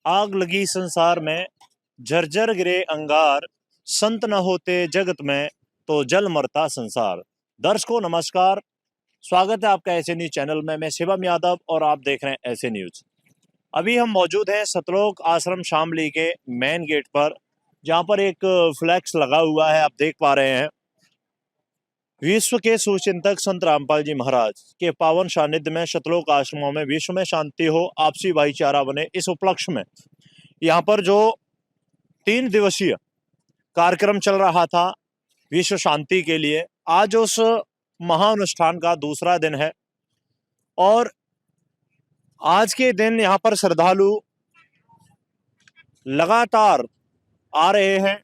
आग लगी संसार में, झरझर गिरे अंगार, संत न होते जगत में तो जल मरता संसार। दर्शकों नमस्कार, स्वागत है आपका ऐसे न्यूज चैनल में। मैं शिवम यादव और आप देख रहे हैं ऐसे न्यूज। अभी हम मौजूद हैं सतलोक आश्रम शामली के मेन गेट पर, जहां पर एक फ्लैक्स लगा हुआ है, आप देख पा रहे हैं। विश्व के सुचिंतक संत रामपाल जी महाराज के पावन सानिध्य में सतलोक आश्रमों में विश्व में शांति हो, आपसी भाईचारा बने, इस उपलक्ष्य में यहाँ पर जो 3 दिवसीय कार्यक्रम चल रहा था विश्व शांति के लिए, आज उस महाअनुष्ठान का दूसरा दिन है। और आज के दिन यहाँ पर श्रद्धालु लगातार आ रहे हैं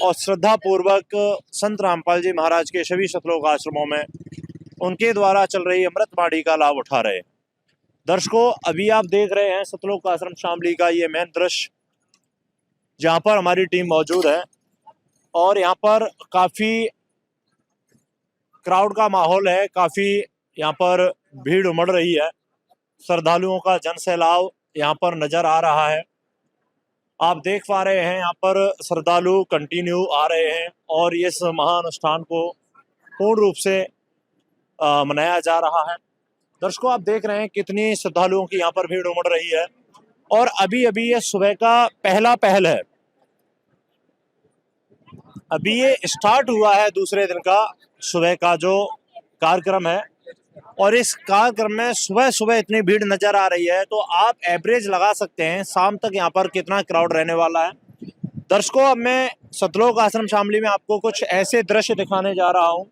और श्रद्धा पूर्वक संत रामपाल जी महाराज के सभी सतलोक आश्रमों में उनके द्वारा चल रही अमृत बाड़ी का लाभ उठा रहे हैं। दर्शकों, अभी आप देख रहे हैं सतलोक आश्रम शामली का ये मेन दृश्य, जहाँ पर हमारी टीम मौजूद है और यहाँ पर काफी क्राउड का माहौल है, काफी यहाँ पर भीड़ उमड़ रही है, श्रद्धालुओं का जन सैलाब यहाँ पर नजर आ रहा है। आप देख पा रहे हैं यहाँ पर श्रद्धालु कंटिन्यू आ रहे हैं और इस महाअनुष्ठान को पूर्ण रूप से मनाया जा रहा है। दर्शकों, आप देख रहे हैं कितनी श्रद्धालुओं की यहाँ पर भीड़ उमड़ रही है और अभी अभी ये सुबह का पहला पहल है। अभी ये स्टार्ट हुआ है दूसरे दिन का सुबह का जो कार्यक्रम है, और इस कार्यक्रम में सुबह सुबह इतनी भीड़ नजर आ रही है तो आप एवरेज लगा सकते हैं शाम तक यहाँ पर कितना क्राउड रहने वाला है। दर्शकों, अब मैं सतलोक आश्रम शामली में आपको कुछ ऐसे दृश्य दिखाने जा रहा हूँ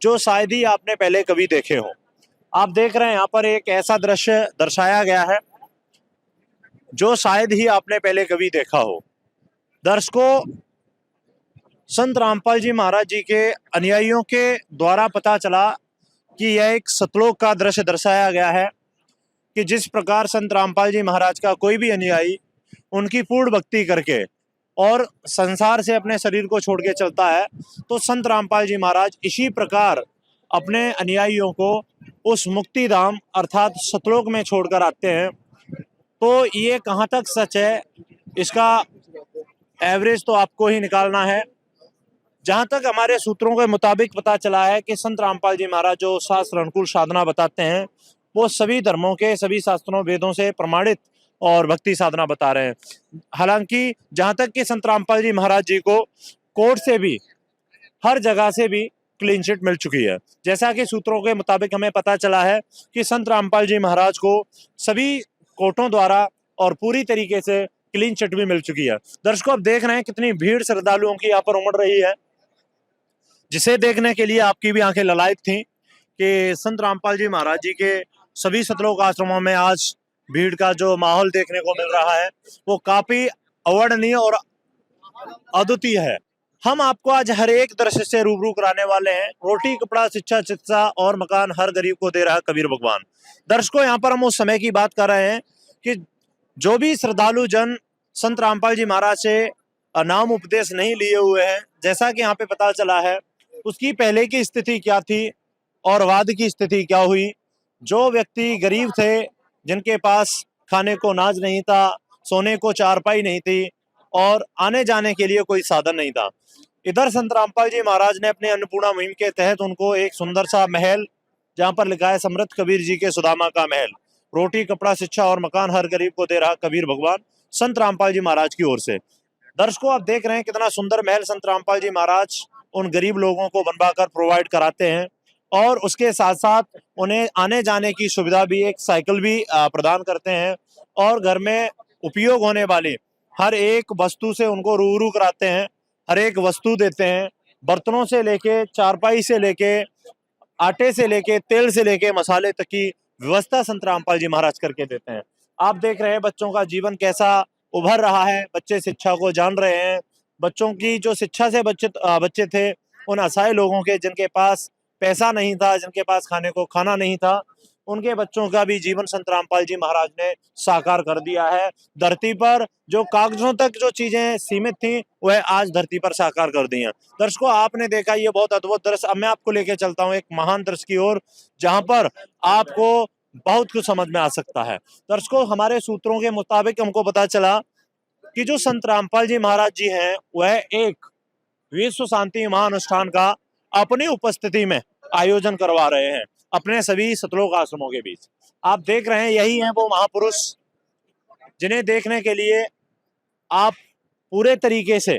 जो शायद ही आपने पहले कभी देखे हो। आप देख रहे हैं यहाँ पर एक ऐसा दृश्य दर्शाया गया है जो शायद ही आपने पहले कभी देखा हो। दर्शकों, संत रामपाल जी महाराज जी के अनुयायियों के द्वारा पता चला कि यह एक सतलोक का दृश्य दर्शाया गया है कि जिस प्रकार संत रामपाल जी महाराज का कोई भी अनुयायी उनकी पूर्ण भक्ति करके और संसार से अपने शरीर को छोड़ के चलता है, तो संत रामपाल जी महाराज इसी प्रकार अपने अनुयायियों को उस मुक्ति धाम अर्थात सतलोक में छोड़कर आते हैं। तो ये कहाँ तक सच है, इसका एवरेज तो आपको ही निकालना है। जहाँ तक हमारे सूत्रों के मुताबिक पता चला है कि संत रामपाल जी महाराज जो शास्त्र अनुकूल साधना बताते हैं वो सभी धर्मों के सभी शास्त्रों वेदों से प्रमाणित और भक्ति साधना बता रहे हैं। हालांकि जहाँ तक कि संत रामपाल जी महाराज जी को कोर्ट से भी हर जगह से भी क्लीन चिट मिल चुकी है। जैसा कि सूत्रों के मुताबिक हमें पता चला है कि संत रामपाल जी महाराज को सभी कोर्टों द्वारा और पूरी तरीके से क्लीन चिट भी मिल चुकी है। दर्शकों, अब देख रहे हैं कितनी भीड़ श्रद्धालुओं की यहाँ पर उमड़ रही है, जिसे देखने के लिए आपकी भी आंखें ललायत थी कि संत रामपाल जी महाराज जी के सभी सतलोक आश्रमों में आज भीड़ का जो माहौल देखने को मिल रहा है वो काफी अवर्णनीय और अद्वितीय है। हम आपको आज हर एक दृश्य से रूबरू कराने वाले हैं। रोटी कपड़ा शिक्षा चिकित्सा और मकान हर गरीब को दे रहा है कबीर भगवान। दर्शकों, यहाँ पर हम उस समय की बात कर रहे हैं कि जो भी श्रद्धालु जन संत रामपाल जी महाराज से नाम उपदेश नहीं लिए हुए हैं, जैसा कि यहाँ पे पता चला है, उसकी पहले की स्थिति क्या थी और बाद की स्थिति क्या हुई। जो व्यक्ति गरीब थे, जिनके पास खाने को अनाज नहीं था, सोने को चारपाई नहीं थी और आने जाने के लिए कोई साधन नहीं था, इधर संत रामपाल जी महाराज ने अपने अन्नपूर्णा मुहिम के तहत उनको एक सुंदर सा महल, जहाँ पर लिखा है समृद्ध कबीर जी के सुदामा का महल, रोटी कपड़ा शिक्षा और मकान हर गरीब को दे रहा कबीर भगवान, संत रामपाल जी महाराज की ओर से। दर्शकों, आप देख रहे हैं कितना सुंदर महल संत रामपाल जी महाराज उन गरीब लोगों को बनवाकर प्रोवाइड कराते हैं और उसके साथ साथ उन्हें आने जाने की सुविधा भी, एक साइकिल भी प्रदान करते हैं और घर में उपयोग होने वाली हर एक वस्तु से उनको रूबरू कराते हैं, हर एक वस्तु देते हैं, बर्तनों से लेके चारपाई से लेके आटे से लेके तेल से लेके मसाले तक की व्यवस्था संत रामपाल जी महाराज करके देते हैं। आप देख रहे हैं बच्चों का जीवन कैसा उभर रहा है, बच्चे शिक्षा को जान रहे हैं। बच्चों की जो शिक्षा से बच्चे थे, उन असहाय लोगों के जिनके पास पैसा नहीं था, जिनके पास खाने को खाना नहीं था, उनके बच्चों का भी जीवन संत रामपाल जी महाराज ने साकार कर दिया है। धरती पर जो कागजों तक जो चीजें सीमित थी वह आज धरती पर साकार कर दी हैं। दर्शकों, आपने देखा ये बहुत अद्भुत दृश्य। अब मैं आपको लेके चलता हूँ एक महान दृश्य की ओर, जहां पर आपको बहुत कुछ समझ में आ सकता है। दर्शकों, हमारे सूत्रों के मुताबिक हमको पता चला कि जो संत रामपाल जी महाराज जी हैं वह एक विश्व शांति महाअनुष्ठान का अपनी उपस्थिति में आयोजन करवा रहे हैं अपने सभी सतलोक आश्रमों के बीच। आप देख रहे हैं यही हैं वो महापुरुष जिन्हें देखने के लिए आप पूरे तरीके से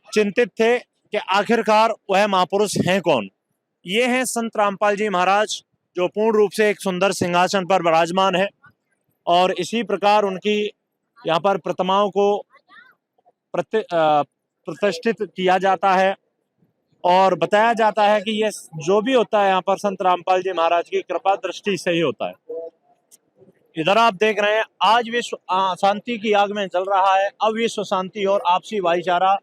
चिंतित थे कि आखिरकार वह महापुरुष हैं कौन। ये हैं संत रामपाल जी महाराज जो पूर्ण रूप से एक सुंदर सिंहासन पर विराजमान है और इसी प्रकार उनकी यहाँ पर प्रतिमाओं को प्रतिष्ठित किया जाता है और बताया जाता है कि ये जो भी होता है यहाँ पर संत रामपाल जी महाराज की कृपा दृष्टि से ही होता है। इधर आप देख रहे हैं आज विश्व शांति की आग में जल रहा है। अब विश्व शांति और आपसी भाईचारा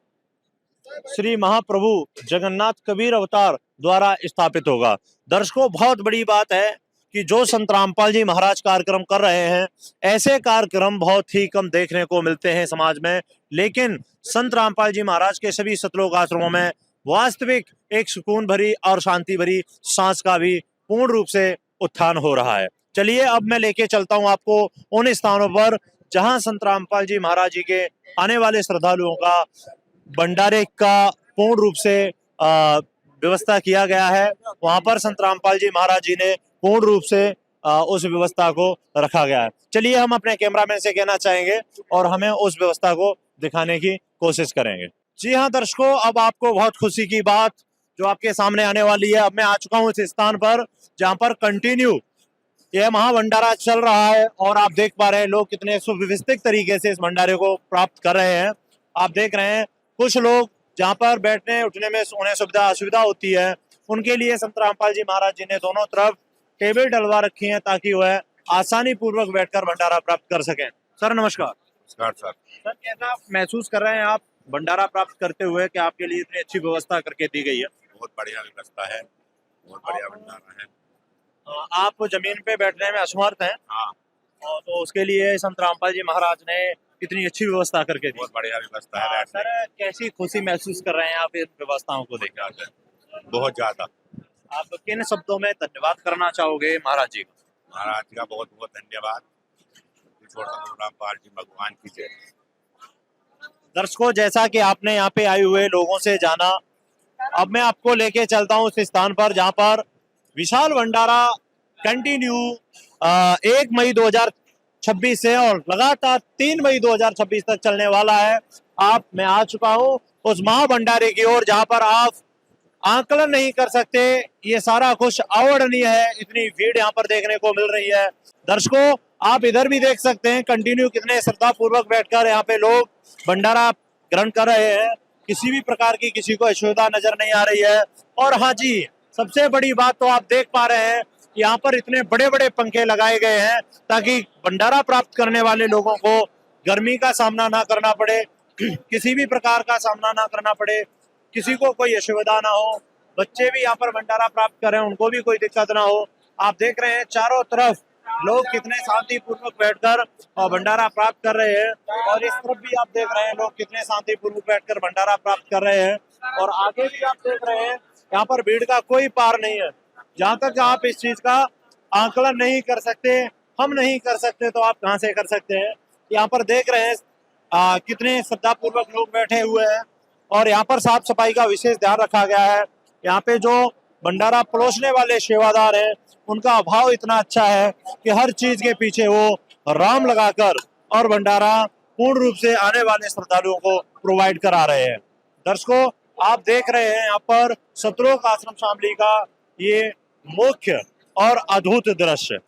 श्री महाप्रभु जगन्नाथ कबीर अवतार द्वारा स्थापित होगा। दर्शकों, बहुत बड़ी बात है कि जो संत रामपाल जी महाराज कार्यक्रम कर रहे हैं, ऐसे कार्यक्रम बहुत ही कम देखने को मिलते हैं समाज में, लेकिन संत रामपाल जी महाराज के सभी सतलोक आश्रमों में वास्तविक एक सुकून भरी और शांति भरी सांस का भी पूर्ण रूप से उत्थान हो रहा है। चलिए अब मैं लेके चलता हूं आपको उन स्थानों पर जहां संत रामपाल जी महाराज जी के आने वाले श्रद्धालुओं का भंडारे का पूर्ण रूप से व्यवस्था किया गया है। वहां पर संत रामपाल जी महाराज जी ने पूर्ण रूप से उस व्यवस्था को रखा गया है। चलिए हम अपने कैमरामैन से कहना चाहेंगे और हमें उस व्यवस्था को दिखाने की कोशिश करेंगे। जी हाँ दर्शकों, अब आपको बहुत खुशी की बात जो आपके सामने आने वाली है। अब मैं आ चुका हूँ इस स्थान पर जहाँ पर कंटिन्यू यह महाभंडारा चल रहा है और आप देख पा रहे हैं लोग कितने सुव्यवस्थित तरीके से इस भंडारे को प्राप्त कर रहे हैं। आप देख रहे हैं कुछ लोग जहाँ पर बैठने उठने में उन्हें असुविधा होती है, उनके लिए संत रामपाल जी महाराज जी ने दोनों तरफ टेबल डलवा रखी है ताकि वह आसानी पूर्वक बैठकर भंडारा प्राप्त कर सकें। सर नमस्कार। नमस्कार सर। सर कैसा महसूस कर रहे हैं आप भंडारा प्राप्त करते हुए कि आपके लिए इतनी अच्छी व्यवस्था करके दी गई है? बहुत बढ़िया व्यवस्था है, बहुत बढ़िया भंडारा है। आप जमीन पे बैठने में असमर्थ हैं। हाँ। और तो उसके लिए संत रामपाल जी महाराज ने इतनी अच्छी व्यवस्था करके दी। बहुत बढ़िया व्यवस्था है। सर कैसी खुशी महसूस कर रहे हैं आप इन व्यवस्थाओं को देखकर? बहुत ज्यादा। आप किन शब्दों में धन्यवाद करना चाहोगे महाराज जी का? महाराज जी का बहुत बहुत धन्यवाद। रामपाल जी भगवान की जय। दर्शकों, जैसा कि आपने यहाँ पे आए हुए लोगों से जाना, अब मैं आपको लेके चलता हूँ उस स्थान पर जहाँ पर विशाल भंडारा कंटिन्यू 1 मई 2026 से और लगातार 3 मई 2026 तक चलने वाला है। मैं आ चुका हूँ उस महाभंडारे की ओर जहाँ पर आप आकलन नहीं कर सकते, ये सारा कुछ अवर्णनीय है। इतनी भीड़ यहाँ पर देखने को मिल रही है। दर्शकों, आप इधर भी देख सकते हैं कंटिन्यू कितने श्रद्धा पूर्वक बैठकर यहाँ पे लोग भंडारा ग्रहण कर रहे हैं। किसी भी प्रकार की किसी को असुविधा नजर नहीं आ रही है। और हाँ जी, सबसे बड़ी बात तो आप देख पा रहे हैं यहाँ पर इतने बड़े बड़े पंखे लगाए गए हैं ताकि भंडारा प्राप्त करने वाले लोगों को गर्मी का सामना ना करना पड़े, किसी भी प्रकार का सामना ना करना पड़े, किसी को कोई असुविधा ना हो। बच्चे भी यहाँ पर भंडारा प्राप्त कर रहे हैं, उनको भी कोई दिक्कत ना हो। आप देख रहे हैं चारों तरफ लोग कितने शांतिपूर्वक बैठकर और भंडारा प्राप्त कर रहे हैं और इस तरफ भी आप देख रहे हैं लोग कितने शांतिपूर्वक बैठकर भंडारा प्राप्त कर रहे हैं। और आगे भी आप देख रहे हैं यहाँ पर भीड़ का कोई पार नहीं है। जहाँ तक आप इस चीज का आकलन नहीं कर सकते, हम नहीं कर सकते, तो आप कहाँ से कर सकते हैं। यहाँ पर देख रहे हैं कितने श्रद्धापूर्वक लोग बैठे हुए हैं और यहाँ पर साफ सफाई का विशेष ध्यान रखा गया है। यहाँ पे जो भंडारा परोसने वाले सेवादार हैं उनका अभाव इतना अच्छा है कि हर चीज के पीछे वो राम लगाकर और भंडारा पूर्ण रूप से आने वाले श्रद्धालुओं को प्रोवाइड करा रहे हैं। दर्शकों, आप देख रहे हैं यहाँ पर सतलोक आश्रम शामली का ये मुख्य और अद्भुत दृश्य।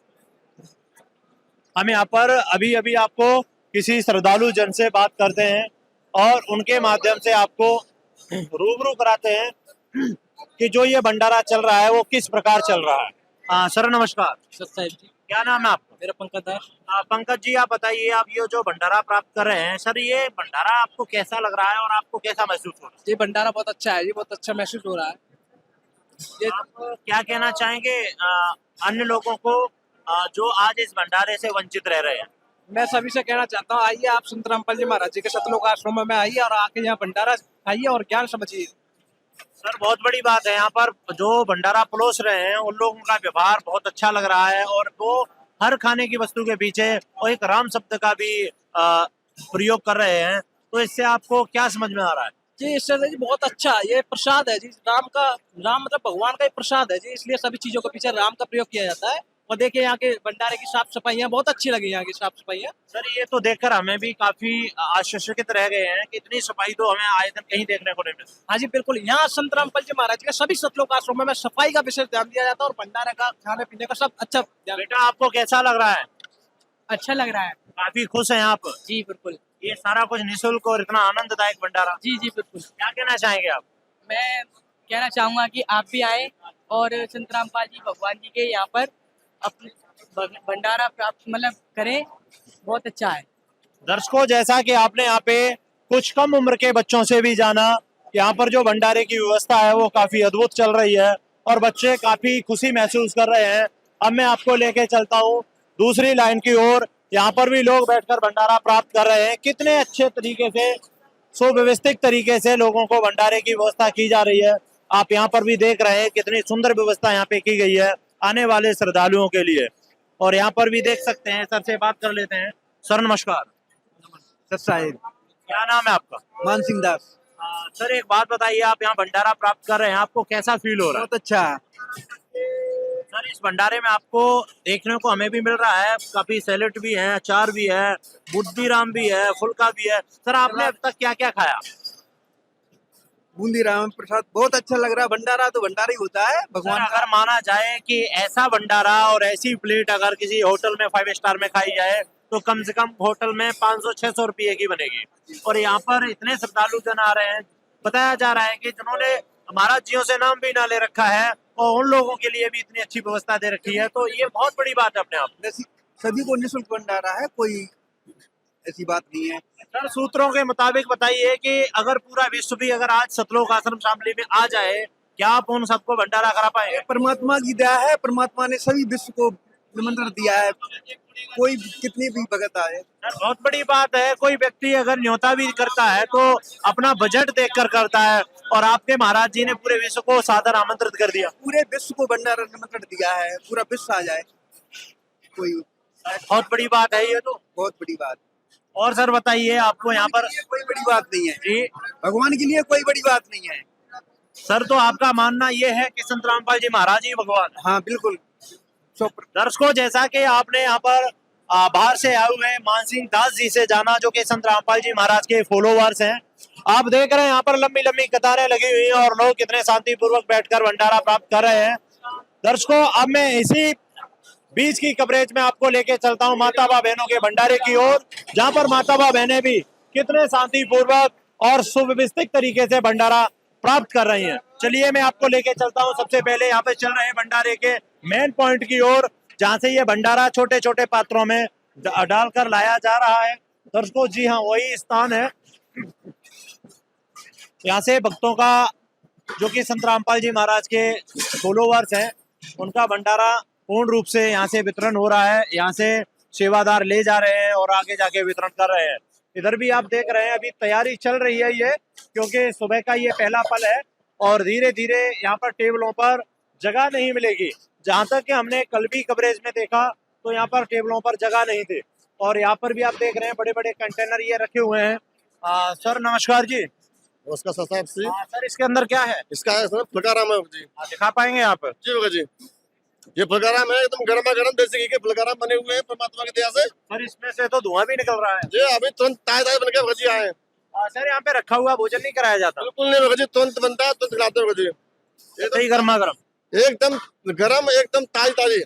हम यहाँ पर अभी अभी आपको किसी श्रद्धालु जन से बात करते हैं और उनके माध्यम से आपको रूबरू कराते हैं कि जो ये भंडारा चल रहा है वो किस प्रकार चल रहा है। सर नमस्कार। साहब जी, क्या नाम है आपका? मेरा पंकज दास। पंकज जी, आप बताइए, आप ये जो भंडारा प्राप्त कर रहे हैं, सर ये भंडारा आपको कैसा लग रहा है और आपको कैसा महसूस हो रहा है? ये भंडारा बहुत अच्छा है, ये बहुत अच्छा महसूस हो रहा है। ये आप क्या कहना चाहेंगे अन्य लोगों को जो आज इस भंडारे से वंचित रह रहे हैं? मैं सभी से कहना चाहता हूँ, आइए आप संत रामपाल जी महाराज जी के सतलोक आश्रम में आइए और आके यहाँ भंडारा खाइए और ज्ञान समझिए। सर बहुत बड़ी बात है, यहाँ पर जो भंडारा परोस रहे हैं उन लोगों का व्यवहार बहुत अच्छा लग रहा है और वो हर खाने की वस्तु के पीछे और एक राम शब्द का भी प्रयोग कर रहे हैं, तो इससे आपको क्या समझ में आ रहा है? जी इससे जी बहुत अच्छा है, ये प्रसाद है जी राम मतलब भगवान का एक प्रसाद है जी, इसलिए सभी चीजों के पीछे राम का प्रयोग किया जाता है। और देखिए यहाँ के भंडारे की साफ सफाइयाँ बहुत अच्छी लगी, यहाँ की साफ सफाइयाँ। सर ये तो देखकर हमें भी काफी आश्चर्यचकित रह गए हैं कि इतनी सफाई तो हमें आए दिन कहीं देखने को नहीं मिलती। हाँ जी बिल्कुल, यहाँ संत रामपाल जी महाराज के सभी सतलोक आश्रमों में सफाई का विशेष ध्यान दिया जाता है और भंडारे का खाने पीने का सब अच्छा ध्यान। बेटा आपको कैसा लग रहा है? अच्छा लग रहा है काफी खुश हैं आप? जी बिल्कुल। ये सारा कुछ निःशुल्क और इतना आनंददायक भंडारा, जी जी बिल्कुल। क्या कहना चाहेंगे आप? मैं कहना चाहूंगा कि आप भी आए और संत रामपाल जी भगवान जी के यहाँ पर अपने भंडारा प्राप्त मतलब करें, बहुत अच्छा है। दर्शकों जैसा कि आपने यहाँ पे कुछ कम उम्र के बच्चों से भी जाना, यहाँ पर जो भंडारे की व्यवस्था है वो काफी अद्भुत चल रही है और बच्चे काफी खुशी महसूस कर रहे हैं। अब मैं आपको लेके चलता हूँ दूसरी लाइन की ओर, यहाँ पर भी लोग बैठकर भंडारा प्राप्त कर रहे हैं। कितने अच्छे तरीके से सुव्यवस्थित तरीके से लोगों को भंडारे की व्यवस्था की जा रही है। आप यहाँ पर भी देख रहे हैं कितनी सुंदर व्यवस्था यहाँ पे की गई है आने वाले श्रद्धालुओं के लिए। और यहाँ पर भी देख सकते हैं, सर से बात कर लेते हैं। सर नमस्कार। सर साहिब क्या नाम है आपका? मान सिंह दास। सर एक बात बताइए, आप यहाँ भंडारा प्राप्त कर रहे हैं, आपको कैसा फील हो रहा है? बहुत अच्छा। सर इस भंडारे में आपको देखने को हमें भी मिल रहा है काफी सैलेड भी है, अचार भी है, बुद्धि राम भी है, फुल्का भी है। सर आपने अब तक क्या क्या खाया? बूंदी राम प्रसाद बहुत अच्छा लग रहा है। भंडारा तो भंडारा ही होता है सर भगवान का। अगर माना जाए कि ऐसा भंडारा और ऐसी प्लेट अगर किसी होटल में 5 स्टार में खाई जाए तो कम से कम होटल में 500-600 रुपये की बनेगी। और यहाँ पर इतने श्रद्धालु जन आ रहे हैं, बताया जा रहा है कि जिन्होंने महाराज जियों से नाम भी ना ले रखा है और उन लोगों के लिए भी इतनी अच्छी व्यवस्था दे रखी है, तो ये बहुत बड़ी बात है अपने आप। सभी को निःशुल्क भंडारा है, कोई ऐसी बात नहीं है। सर सूत्रों के मुताबिक बताइए कि अगर पूरा विश्व भी अगर आज सतलोक आश्रम शामली में आ जाए, क्या आप उन सबको भंडारा करा पाएंगे? परमात्मा की दया है, परमात्मा ने सभी विश्व को निमंत्रण दिया है, कोई कितनी भी भगत आए। सर बहुत बड़ी बात है, कोई व्यक्ति अगर न्योता भी करता है तो अपना बजट देखकर करता है और आपके महाराज जी ने पूरे विश्व को सादर आमंत्रित कर दिया। पूरे विश्व को भंडारा निमंत्रण दिया है, पूरा विश्व आ जाए, कोई बहुत बड़ी बात है ये तो। बहुत बड़ी बात। और सर बताइए, आपको यहाँ पर कोई बड़ी बात नहीं है जी, भगवान के लिए कोई बड़ी बात नहीं है। सर तो आपका मानना ये है कि संत रामपाल जी महाराज ही भगवान है? हाँ बिल्कुल। दर्शकों जैसा कि आपने यहाँ पर बाहर से आए हुए मानसिंह दास जी से जाना, जो कि संत रामपाल जी महाराज के फॉलोवर्स हैं, आप देख रहे हैं यहाँ पर लंबी लंबी कतारें लगी हुई हैं और लोग कितने शांतिपूर्वक बैठकर भंडारा प्राप्त कर रहे हैं। दर्शकों अब मैं इसी बीच की कवरेज में आपको लेके चलता हूँ माता बा बहनों के भंडारे की ओर, जहाँ पर माता बा बहनें भी कितने शांतिपूर्वक और सुव्यवस्थित तरीके से भंडारा प्राप्त कर रही हैं। चलिए मैं आपको लेके चलता हूँ सबसे पहले यहाँ पे चल रहे हैं भंडारे के मेन पॉइंट की ओर, जहाँ से ये भंडारा छोटे छोटे पात्रों में डालकर लाया जा रहा है। दर्शकों जी हाँ, वही स्थान है। यहाँ से भक्तों का, जो कि संत रामपाल जी महाराज के फॉलोवर्स हैं, उनका भंडारा पूर्ण रूप से यहाँ से वितरण हो रहा है। यहाँ से सेवादार ले जा रहे हैं और आगे जाके वितरण कर रहे हैं। इधर भी आप देख रहे हैं अभी तैयारी चल रही है ये, क्योंकि सुबह का ये पहला पल है और धीरे धीरे यहाँ पर टेबलों पर जगह नहीं मिलेगी। जहाँ तक कि हमने कल भी कवरेज में देखा तो यहाँ पर टेबलों पर जगह नहीं थी और यहाँ पर भी आप देख रहे हैं बड़े बड़े कंटेनर ये रखे हुए हैं। सर नमस्कार जी। उसका साहब से सर इसके अंदर क्या है? इसका है सर फुलकाराम है जी। दिखा पाएंगे आप? जी होगा जी, ये फुलकाराम है, एकदम गर्मा गर्म देसी घी के फुलकाराम बने हुए हैं परमात्मा की दया से। सर इसमें से तो धुआं भी निकल रहा है जी अभी तुरंत ताजे ताजे बन के भजी आए हैं। सर यहाँ पे रखा हुआ भोजन नहीं कराया जाता? बिल्कुल नहीं भजी, तुरंत बनता है, तुरंत खिलाते हैं भजी, सही गर्मा गर्म एकदम गरम, एकदम ताजी ताजी,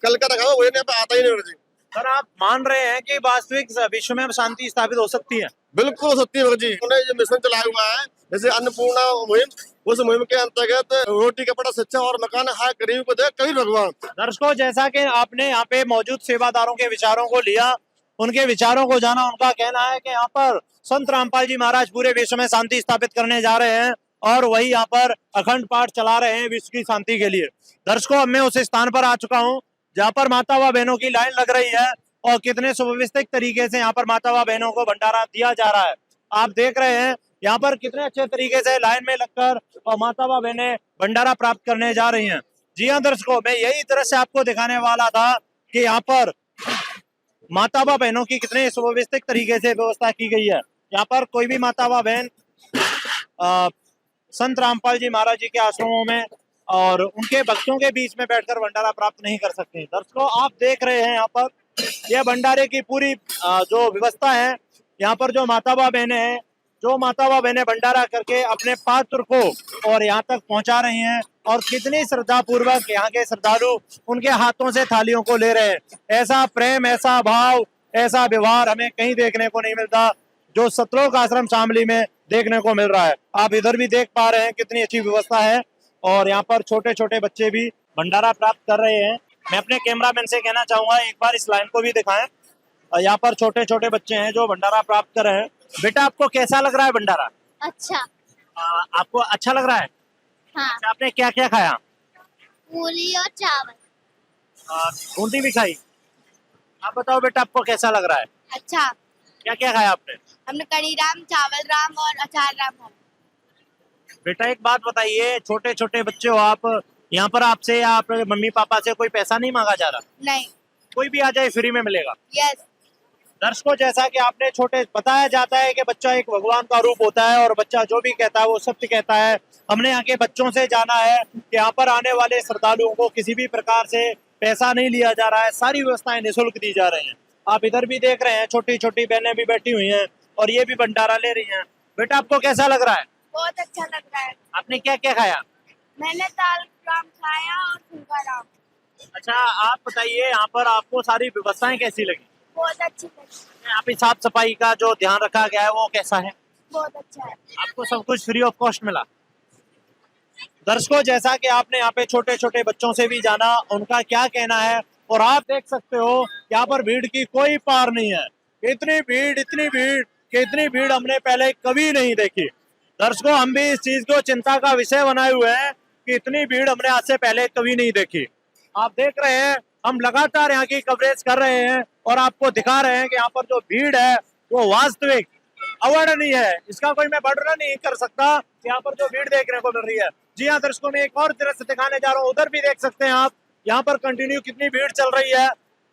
कल का रखा हुआ वही यहाँ पे आता ही नहीं भजी। सर आप मान रहे हैं कि वास्तविक विश्व में शांति स्थापित हो सकती है? बिल्कुल सत्य भजी। उन्होंने ये मिशन चलाया हुआ है जैसे अन्नपूर्णा मुहिम, उस मुहिम के अंतर्गत रोटी कपड़ा शिक्षा और मकान हाय गरीब को दे कभी भगवान। दर्शकों जैसा कि आपने यहाँ पे मौजूद सेवादारों के विचारों को लिया, उनके विचारों को जाना, उनका कहना है कि यहाँ पर संत रामपाल जी महाराज पूरे विश्व में शांति स्थापित करने जा रहे हैं और वही यहाँ पर अखंड पाठ चला रहे हैं विश्व की शांति के लिए। दर्शकों अब मैं उस स्थान पर आ चुका हूँ जहाँ पर माता व बहनों की लाइन लग रही है और कितने सुव्यवस्थित तरीके से यहाँ पर माता व बहनों को भंडारा दिया जा रहा है। आप देख रहे हैं यहाँ पर कितने अच्छे तरीके से लाइन में लगकर और माता व बहनें भंडारा प्राप्त करने जा रही हैं। जी हाँ दर्शकों, मैं यही दृश्य आपको दिखाने वाला था कि यहाँ पर माता व बहनों की कितने सुव्यवस्थित तरीके से व्यवस्था की गई है। यहाँ पर कोई भी माता व बहन संत रामपाल जी महाराज जी के आश्रमों में और उनके भक्तों के बीच में बैठकर भंडारा प्राप्त नहीं कर सकते। दर्शकों, आप देख रहे हैं यहाँ पर यह भंडारे की पूरी जो व्यवस्था है। यहाँ पर जो माता व बहनें हैं, जो माता व बहनें भंडारा करके अपने पात्र को और यहाँ तक पहुंचा रही हैं, और कितनी श्रद्धा पूर्वक यहाँ के श्रद्धालु उनके हाथों से थालियों को ले रहे हैं। ऐसा प्रेम, ऐसा भाव, ऐसा व्यवहार हमें कहीं देखने को नहीं मिलता जो सतलोक आश्रम शामली में देखने को मिल रहा है। आप इधर भी देख पा रहे हैं कितनी अच्छी व्यवस्था है, और यहाँ पर छोटे छोटे बच्चे भी भंडारा प्राप्त कर रहे हैं। मैं अपने कैमरामैन से कहना चाहूंगा एक बार इस लाइन को भी दिखाएं। यहाँ पर छोटे छोटे बच्चे हैं जो भंडारा प्राप्त कर रहे हैं। बेटा, आपको कैसा लग रहा है भंडारा? अच्छा। आपको अच्छा लग रहा है? हाँ। अच्छा, आपने क्या क्या खाया? पूरी और चावल। बूंदी भी खाई। आप बताओ बेटा, आपको कैसा लग रहा है? अच्छा। क्या क्या खाया आपने? हमने कड़ी राम, चावल राम और अचार राम खाया। बेटा, एक बात बताइए, छोटे छोटे बच्चे हो आप, यहाँ पर आपसे या आप मम्मी पापा से कोई पैसा नहीं मांगा जा रहा? नहीं। कोई भी आ जाए फ्री में मिलेगा? यस। दर्शकों, जैसा कि आपने छोटे बताया जाता है कि बच्चा एक भगवान का रूप होता है और बच्चा जो भी कहता है वो सत्य कहता है। हमने यहाँ के बच्चों से जाना है कि यहाँ पर आने वाले श्रद्धालुओं को किसी भी प्रकार से पैसा नहीं लिया जा रहा है, सारी व्यवस्थाएं निःशुल्क दी जा रही हैं। आप इधर भी देख रहे हैं छोटी छोटी बहनें भी बैठी हुई हैं और ये भी भंडारा ले रही हैं। बेटा, आपको कैसा लग रहा है? बहुत अच्छा लग रहा है। आपने क्या क्या खाया? मैंने दाल राम खाया और फुलका राम। अच्छा, आप बताइए, यहाँ पर आपको सारी व्यवस्थाएं कैसी लगी? बहुत अच्छी लगी। यहाँ पे साफ सफाई का जो ध्यान रखा गया है वो कैसा है? बहुत अच्छा है। आपको सब कुछ फ्री ऑफ कॉस्ट मिला? दर्शकों, जैसा कि आपने यहाँ पे छोटे छोटे बच्चों से भी जाना, उनका क्या कहना है, और आप देख सकते हो यहाँ पर भीड़ की कोई पार नहीं है। इतनी भीड़ कि इतनी भीड़ हमने पहले कभी नहीं देखी। दर्शकों, हम भी इस चीज को चिंता का विषय बनाए हुए हैं कि इतनी भीड़ हमने आज से पहले कभी नहीं देखी। आप देख रहे हैं, हम लगातार यहाँ की कवरेज कर रहे हैं और आपको दिखा रहे हैं कि यहाँ पर जो भीड़ है वो वास्तविक अवर्णनीय है। इसका कोई मैं वर्णन नहीं कर सकता कि यहाँ पर जो भीड़ देखने को मिल रही है। जी हाँ दर्शकों, मैं एक और दृश्य दिखाने जा रहा हूँ। उधर भी देख सकते हैं आप, यहाँ पर कंटिन्यू कितनी भीड़ चल रही है।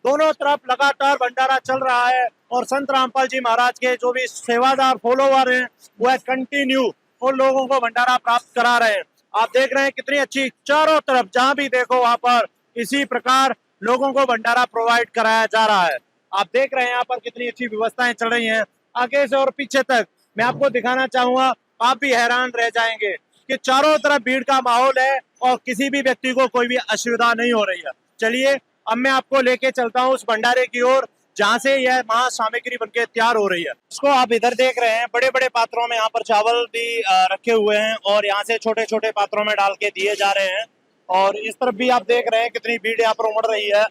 दोनों तरफ लगातार भंडारा चल रहा है और संत रामपाल जी महाराज के जो भी सेवादार फॉलोवर हैं वह कंटिन्यू उन लोगों को भंडारा प्राप्त करा रहे हैं। आप देख रहे हैं कितनी अच्छी, चारों तरफ जहां भी देखो वहां पर इसी प्रकार लोगों को भंडारा प्रोवाइड कराया जा रहा है। आप देख रहे हैं यहाँ पर कितनी अच्छी व्यवस्थाएं चल रही हैं। आगे से और पीछे तक मैं आपको दिखाना चाहूंगा, आप भी हैरान रह जाएंगे कि चारों तरफ भीड़ का माहौल है और किसी भी व्यक्ति को कोई भी असुविधा नहीं हो रही है। चलिए, अब मैं आपको लेके चलता हूँ उस भंडारे की ओर जहाँ से यह महासामग्री बनके तैयार हो रही है। इसको आप इधर देख रहे हैं, बड़े बड़े पात्रों में यहाँ पर चावल भी रखे हुए हैं और यहाँ से छोटे छोटे पात्रों में डाल के दिए जा रहे हैं। और इस तरफ भी आप देख रहे हैं कितनी भीड़ यहाँ पर उमड़ रही है।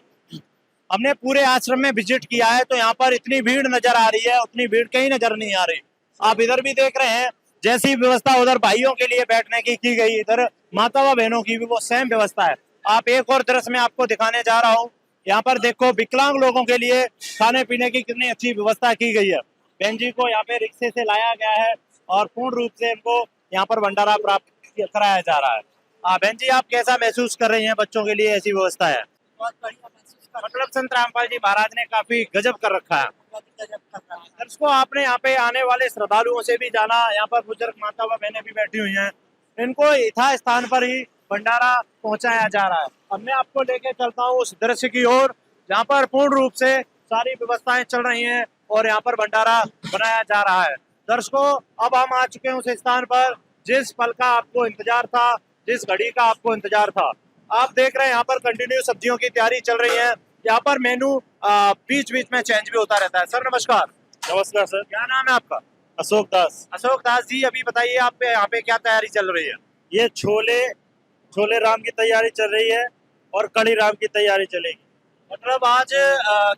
हमने पूरे आश्रम में विजिट किया है तो यहाँ पर इतनी भीड़ नजर आ रही है, उतनी भीड़ कहीं नजर नहीं आ रही। आप इधर भी देख रहे हैं, जैसी व्यवस्था उधर भाइयों के लिए बैठने की गई, इधर माता व बहनों की भी वो सेम व्यवस्था है। आप एक और दृश्य में आपको दिखाने जा रहा हूँ। यहाँ पर देखो, विकलांग लोगों के लिए खाने पीने की कितनी अच्छी व्यवस्था की गई है। बहन जी को यहाँ पे रिक्शे से लाया गया है और पूर्ण रूप से इनको यहाँ पर भंडारा प्राप्त कराया जा रहा है। बहन जी, आप कैसा महसूस कर रही हैं? बच्चों के लिए ऐसी व्यवस्था है? बहुत बढ़िया महसूस कर मतलब संत रामपाल जी महाराज ने काफी गजब कर रखा है। दर्शकों, आपने यहाँ पे आने वाले श्रद्धालुओं से भी जाना, यहाँ पर बुजुर्ग माता व बहनें भी बैठी हुई हैं, इनको यथा स्थान पर ही भंडारा पहुंचाया जा रहा है। अब मैं आपको लेके चलता हूँ उस दृश्य की ओर जहाँ पर पूर्ण रूप से सारी व्यवस्थाएं चल रही हैं और यहाँ पर भंडारा बनाया जा रहा है। दर्शकों, अब हम आ चुके हैं उस स्थान पर जिस पल का आपको इंतजार था, जिस घड़ी का आपको इंतजार था। आप देख रहे हैं यहाँ पर कंटिन्यू सब्जियों की तैयारी चल रही है। यहाँ पर मेनू बीच बीच में चेंज भी होता रहता है। सर नमस्कार। नमस्कार सर। क्या नाम है आपका? अशोक दास। अशोक दास जी, अभी बताइए आप यहाँ पे क्या तैयारी चल रही है? ये छोले राम की तैयारी चल रही है और कड़ी राम की तैयारी चलेगी। मतलब आज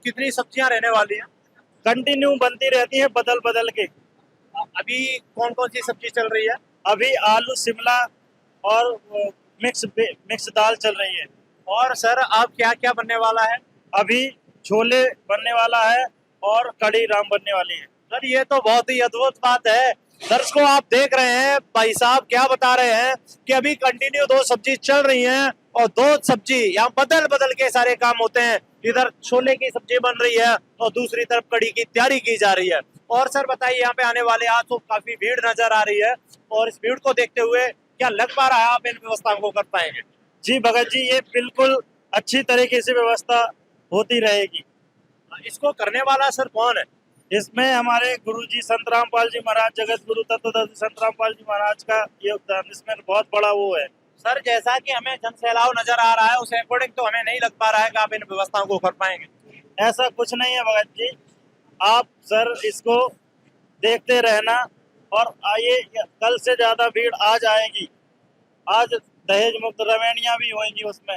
कितनी सब्जियां रहने वाली हैं? कंटिन्यू बनती रहती है बदल बदल के। अभी कौन कौन सी सब्जी चल रही है? अभी आलू शिमला और मिक्स दाल चल रही है। और सर, अब क्या क्या बनने वाला है? अभी छोले बनने वाला है और कड़ी राम बनने वाली है। सर, ये तो बहुत ही अद्भुत बात है। दर्शकों, आप देख रहे हैं भाई साहब क्या बता रहे हैं कि अभी कंटिन्यू 2 सब्जी चल रही हैं और 2 सब्जी यहाँ बदल बदल के सारे काम होते हैं। इधर छोले की सब्जी बन रही है और दूसरी तरफ कड़ी की तैयारी की जा रही है। और सर बताइए, यहाँ पे आने वाले आज तो काफी भीड़ नजर आ रही है, और इस भीड़ को देखते हुए क्या लग पा रहा है आप इन व्यवस्थाओं को कर पाएंगे? जी भगत जी, ये बिल्कुल अच्छी तरीके से व्यवस्था होती रहेगी। इसको करने वाला सर कौन है? इसमें हमारे गुरुजी संत रामपाल जी महाराज, जगत गुरु तत्वदर्शी संत रामपाल जी महाराज का योगदान इसमें बहुत बड़ा वो है। सर जैसा कि हमें जन सैलाव नजर आ रहा है, उस अकॉर्डिंग तो हमें नहीं लग पा रहा है कि आप इन व्यवस्थाओं को कर पाएंगे। ऐसा कुछ नहीं है भगत जी, आप सर इसको देखते रहना, और आइए, कल से ज्यादा भीड़ आज आएगी। आज दहेज मुक्त रवेणियां भी होंगी उसमें।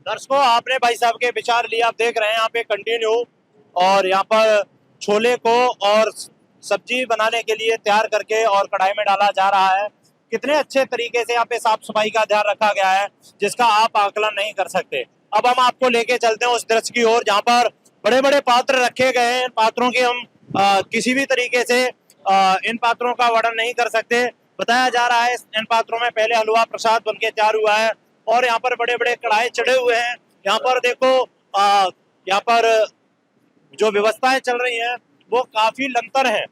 दर्शकों, आपने भाई साहब के विचार लिए, आप देख रहे हैं यहाँ पे कंटिन्यू, और यहाँ पर छोले को और सब्जी बनाने के लिए तैयार करके और कढ़ाई में डाला जा रहा है। कितने अच्छे तरीके से यहाँ पे साफ सफाई का ध्यान रखा गया है, जिसका आप आकलन नहीं कर सकते। अब हम आपको लेके चलते हैं उस दृश्य की ओर जहाँ पर बड़े बड़े पात्र रखे गए हैं। इन पात्रों की हम किसी भी तरीके से इन पात्रों का वर्णन नहीं कर सकते। बताया जा रहा है इन पात्रों में पहले हलवा प्रसाद बनके तैयार हुआ है, और यहाँ पर बड़े बड़े कढ़ाई चढ़े हुए हैं। यहाँ पर देखो, यहाँ पर जो व्यवस्थाएं चल रही हैं वो काफी लंतर है,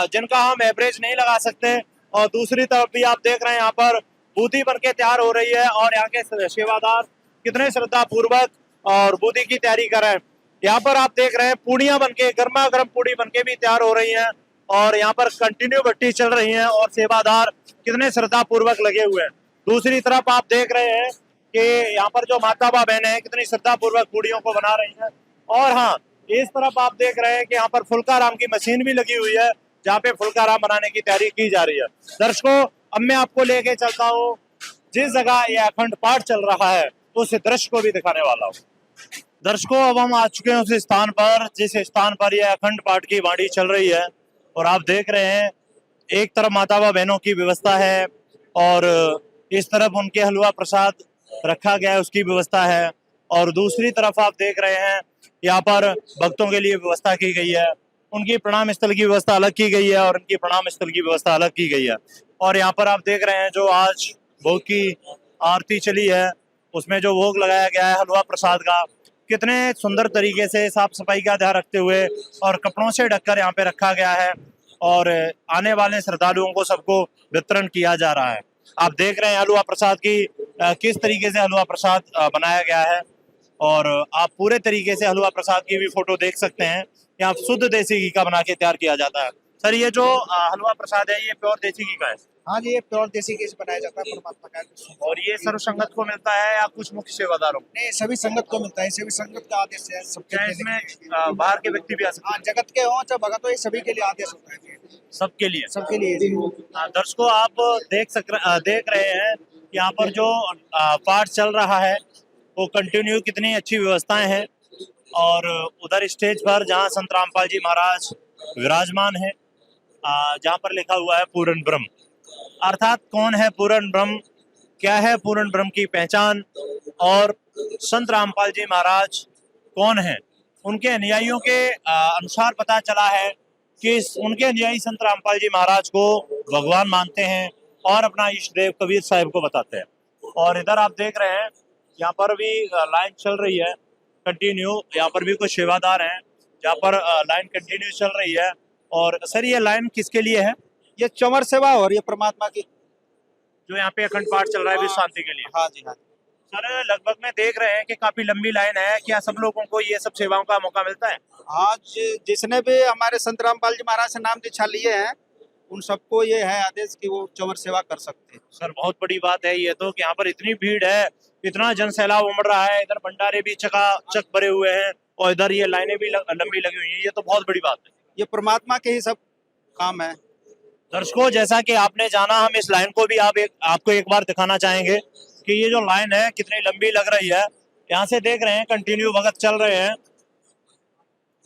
जिनका हम एवरेज नहीं लगा सकते। और दूसरी तरफ भी आप देख रहे हैं यहाँ पर बूंदी बनके तैयार हो रही है, और यहाँ के सेवादार कितने श्रद्धा पूर्वक और बूंदी की तैयारी कर रहे हैं। यहाँ पर आप देख रहे हैं पूड़ियां बनके, गर्मा गर्म पूड़ी बनके भी तैयार हो रही हैं, और यहाँ पर कंटिन्यू भट्टी चल रही है, और सेवादार कितने श्रद्धा पूर्वक लगे हुए हैं। दूसरी तरफ आप देख रहे हैं कि यहाँ पर जो माता बहन है कितनी श्रद्धा पूर्वक पूड़ियों को बना रही है। और हाँ, इस तरफ आप देख रहे हैं कि यहाँ पर फुल्काराम की मशीन भी लगी हुई है, जहाँ पे फुल्काराम बनाने की तैयारी की जा रही है। दर्शकों, अब मैं आपको लेके चलता हूँ जिस जगह ये अखंड पाठ चल रहा है, तो उस दृश्य को भी दिखाने वाला हूँ। दर्शकों, अब हम आ चुके हैं उस स्थान पर जिस स्थान पर यह अखंड पाठ की वाणी चल रही है, और आप देख रहे हैं एक तरफ माता व बहनों की व्यवस्था है, और इस तरफ उनके हलवा प्रसाद रखा गया है उसकी व्यवस्था है, और दूसरी तरफ आप देख रहे हैं यहाँ पर भक्तों के लिए व्यवस्था की गई है। उनकी प्रणाम स्थल की व्यवस्था अलग की गई है, और उनकी प्रणाम स्थल की व्यवस्था अलग की गई है। और यहाँ पर आप देख रहे हैं जो आज भोग की आरती चली है, उसमें जो भोग लगाया गया है हलवा प्रसाद का, कितने सुंदर तरीके से साफ सफाई का ध्यान रखते हुए और कपड़ों से ढककर यहाँ पे रखा गया है, और आने वाले श्रद्धालुओं को सबको वितरण किया जा रहा है। आप देख रहे हैं हलवा प्रसाद की किस तरीके से हलवा प्रसाद बनाया गया है, और आप पूरे तरीके से हलवा प्रसाद की भी फोटो देख सकते हैं। यहाँ शुद्ध देसी घी का बना के तैयार किया जाता है। सर, ये जो हलवा प्रसाद है ये प्योर देसी घी का है? हाँ जी, ये प्योर देसी घी से बनाया जाता है परमात्मा का। और ये सर्व संगत को मिलता है या कुछ मुख्य सेवादारों को? नहीं, सभी संगत को मिलता है, सभी संगत का आदेश है सबके। क्या इसमें बाहर के व्यक्ति भी आ सकते हाँ, जगत के हो चाहे भगत हो, ये सभी के लिए आदेश होता है, सबके लिए? सबके लिए। दर्शकों, आप देख रहे हैं यहाँ पर जो पाठ चल रहा है वो कंटिन्यू, कितनी अच्छी व्यवस्थाएं हैं। और उधर स्टेज पर जहाँ संत रामपाल जी महाराज विराजमान है, जहाँ पर लिखा हुआ है पूर्ण ब्रह्म, अर्थात कौन है पूर्ण ब्रह्म, क्या है पूर्ण ब्रह्म की पहचान, और संत रामपाल जी महाराज कौन है। उनके अनुयायियों के अनुसार पता चला है कि उनके अनुयायी संत रामपाल जी महाराज को भगवान मानते हैं और अपना इष्ट देव कबीर साहिब को बताते हैं। और इधर आप देख रहे हैं यहाँ पर भी लाइन चल रही है कंटिन्यू, यहाँ पर भी कुछ सेवादार हैं जहाँ पर लाइन कंटिन्यू चल रही है। और सर, ये लाइन किसके लिए है? ये चंवर सेवा हो रही है परमात्मा की, जो यहाँ पे अखंड पाठ चल रहा है विश्व शांति के लिए। हाँ जी, हाँ। सर, लगभग में देख रहे हैं कि काफी लंबी लाइन है, क्या सब लोगों को ये सब सेवाओं का मौका मिलता है? आज जिसने भी हमारे संत रामपाल जी महाराज से नाम दीक्षा लिए हैं, उन सबको ये है आदेश कि वो चंवर सेवा कर सकते हैं। सर, बहुत बड़ी बात है ये तो कि यहाँ पर इतनी भीड़ है, इतना जन सैलाब उमड़ रहा है, इधर भंडारे भी चकाचक भरे हुए हैं, और इधर ये लाइनें भी लंबी लगी हुई हैं। ये तो बहुत बड़ी बात है, ये परमात्मा के ही सब काम है। दर्शकों, जैसा कि आपने जाना, हम इस लाइन को भी आपको एक बार दिखाना चाहेंगे कि ये जो लाइन है कितनी लंबी लग रही है। यहाँ से देख रहे हैं कंटिन्यू भगत चल रहे हैं,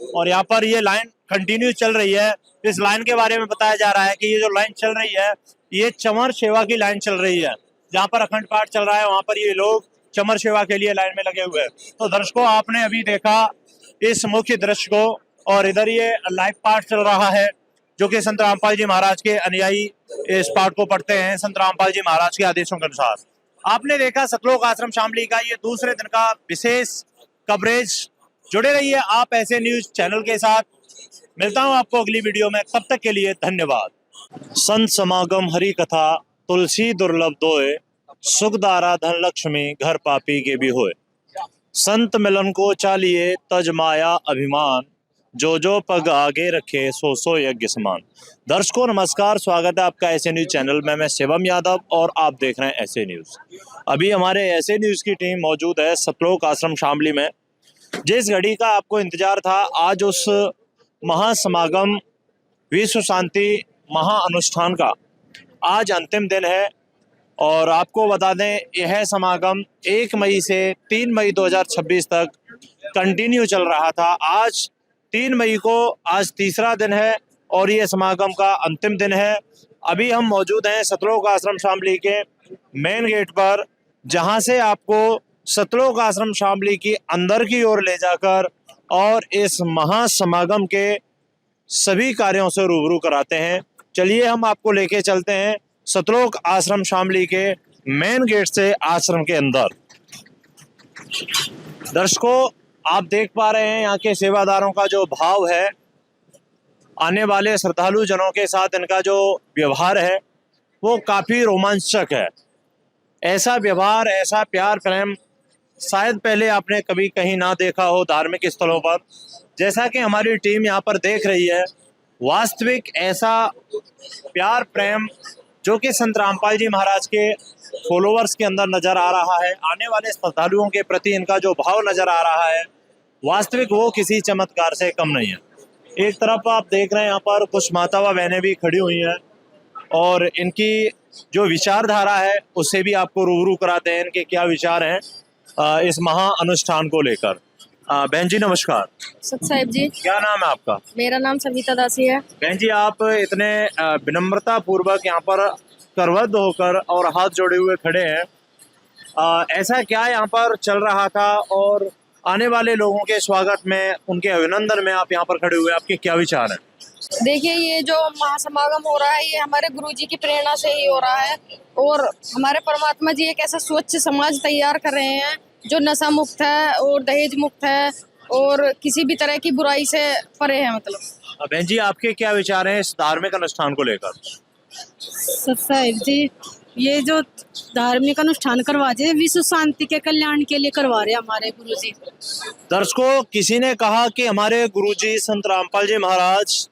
और यहाँ पर ये लाइन कंटिन्यू चल रही है। इस लाइन के बारे में बताया जा रहा है कि ये जो लाइन चल रही है ये चमर सेवा की लाइन चल रही है। जहाँ पर अखंड पाठ चल रहा है वहाँ पर ये लोग चमर सेवा के लिए लाइन में लगे हुए हैं। तो दर्शकों, आपने अभी देखा इस मुख्य दृश्य को, और इधर ये लाइव पाठ चल रहा है जो कि संत रामपाल जी महाराज के अनुयायी इस पाठ को पढ़ते हैं संत रामपाल जी महाराज के आदेशों के अनुसार। आपने देखा सतलोक आश्रम शामली का ये दूसरे दिन का विशेष कवरेज जुड़े रहिए आप ऐसे न्यूज चैनल के साथ। मिलता हूं आपको अगली वीडियो में, तब तक के लिए धन्यवाद। संत समागम हरि कथा तुलसी दुर्लभ दोए, सुखदारा धन लक्ष्मी घर पापी के भी होए। संत मिलन को चालिए तज माया अभिमान, जो जो पग आगे रखे सो सो यज्ञ समान। दर्शकों नमस्कार, स्वागत है आपका ऐसे न्यूज चैनल में। मैं शिवम यादव और आप देख रहे हैं ऐसे न्यूज। अभी हमारे ऐसे न्यूज की टीम मौजूद है सतलोक आश्रम शामली में। जिस घड़ी का आपको इंतजार था, आज उस महासमागम विश्व शांति महाअनुष्ठान का आज अंतिम दिन है। और आपको बता दें, यह समागम 1 मई से 3 मई 2026 तक कंटिन्यू चल रहा था। आज 3 मई को आज तीसरा दिन है और ये समागम का अंतिम दिन है। अभी हम मौजूद हैं सतलोक आश्रम शामली के मेन गेट पर, जहां से आपको सतलोक आश्रम शामली की अंदर की ओर ले जाकर और इस महासमागम के सभी कार्यों से रूबरू कराते हैं। चलिए हम आपको लेके चलते हैं सतलोक आश्रम शामली के मेन गेट से आश्रम के अंदर। दर्शकों आप देख पा रहे हैं यहाँ के सेवादारों का जो भाव है, आने वाले श्रद्धालु जनों के साथ इनका जो व्यवहार है वो काफ़ी रोमांचक है। ऐसा व्यवहार, ऐसा प्यार प्रेम शायद पहले आपने कभी कहीं ना देखा हो धार्मिक स्थलों पर। जैसा कि हमारी टीम यहाँ पर देख रही है, वास्तविक ऐसा प्यार प्रेम जो कि संत रामपाल जी महाराज के फॉलोअर्स के अंदर नजर आ रहा है, आने वाले श्रद्धालुओं के प्रति इनका जो भाव नजर आ रहा है, वास्तविक वो किसी चमत्कार से कम नहीं है। एक तरफ आप देख रहे हैं यहाँ पर कुछ माता व बहनें भी खड़ी हुई हैं और इनकी जो विचारधारा है उससे भी आपको रूबरू कराते हैं इनके क्या विचार हैं इस महा अनुष्ठान को लेकर। बहन जी नमस्कार। सत साहिब जी। क्या नाम है आपका? मेरा नाम सविता दासी है। बहन जी, आप इतने विनम्रता पूर्वक यहाँ पर करवद्ध होकर और हाथ जोड़े हुए खड़े हैं, ऐसा क्या यहाँ पर चल रहा था और आने वाले लोगों के स्वागत में, उनके अभिनंदन में आप यहाँ पर खड़े हुए, आपके क्या विचार हैं? देखिए, ये जो महासमागम हो रहा है ये हमारे गुरुजी की प्रेरणा से ही हो रहा है और हमारे परमात्मा जी एक ऐसा स्वच्छ समाज तैयार कर रहे हैं जो नशा मुक्त है और दहेज मुक्त है और किसी भी तरह की बुराई से परे है। मतलब बहन जी, आपके क्या विचार हैं इस धार्मिक अनुष्ठान को लेकर? साहिब जी, ये जो धार्मिक अनुष्ठान करवा रहे विश्व शांति के कल्याण के लिए करवा रहे हमारे गुरुजी। दर्शकों, किसी ने कहा कि हमारे गुरुजी संत रामपाल जी महाराज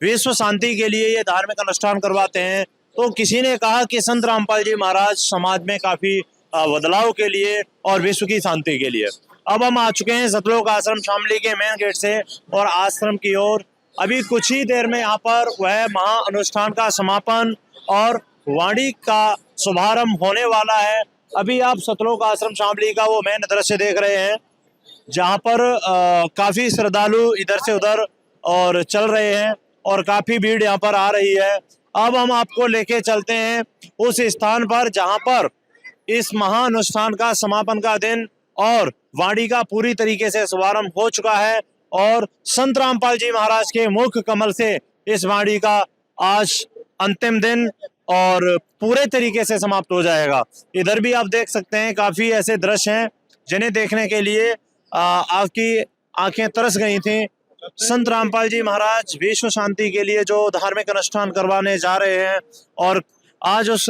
विश्व शांति के लिए ये धार्मिक अनुष्ठान करवाते हैं, तो किसी ने कहा कि संत रामपाल जी महाराज समाज में काफी बदलाव के लिए और विश्व की शांति के लिए। अब हम आ चुके हैं सतलोक आश्रम शामली के मेन गेट से और आश्रम की ओर। अभी कुछ ही देर में यहाँ पर वह महा अनुष्ठान का समापन और वाणी का शुभारंभ होने वाला है। अभी आप सतलोक आश्रम शामली का वो मेन दृश्य देख रहे हैं, जहाँ पर काफी श्रद्धालु इधर से उधर और चल रहे हैं और काफी भीड़ यहाँ पर आ रही है। अब हम आपको लेके चलते हैं उस स्थान पर जहाँ पर इस महाअनुष्ठान का समापन का दिन और वाणी का पूरी तरीके से शुभारंभ हो चुका है और संत रामपाल जी महाराज के मुख कमल से इस वाणी का आज अंतिम दिन और पूरे तरीके से समाप्त हो जाएगा। इधर भी आप देख सकते हैं काफी ऐसे दृश्य हैं जिन्हें देखने के लिए आपकी आंखें तरस गई थी। संत रामपाल जी महाराज विश्व शांति के लिए जो धार्मिक अनुष्ठान करवाने जा रहे हैं और आज उस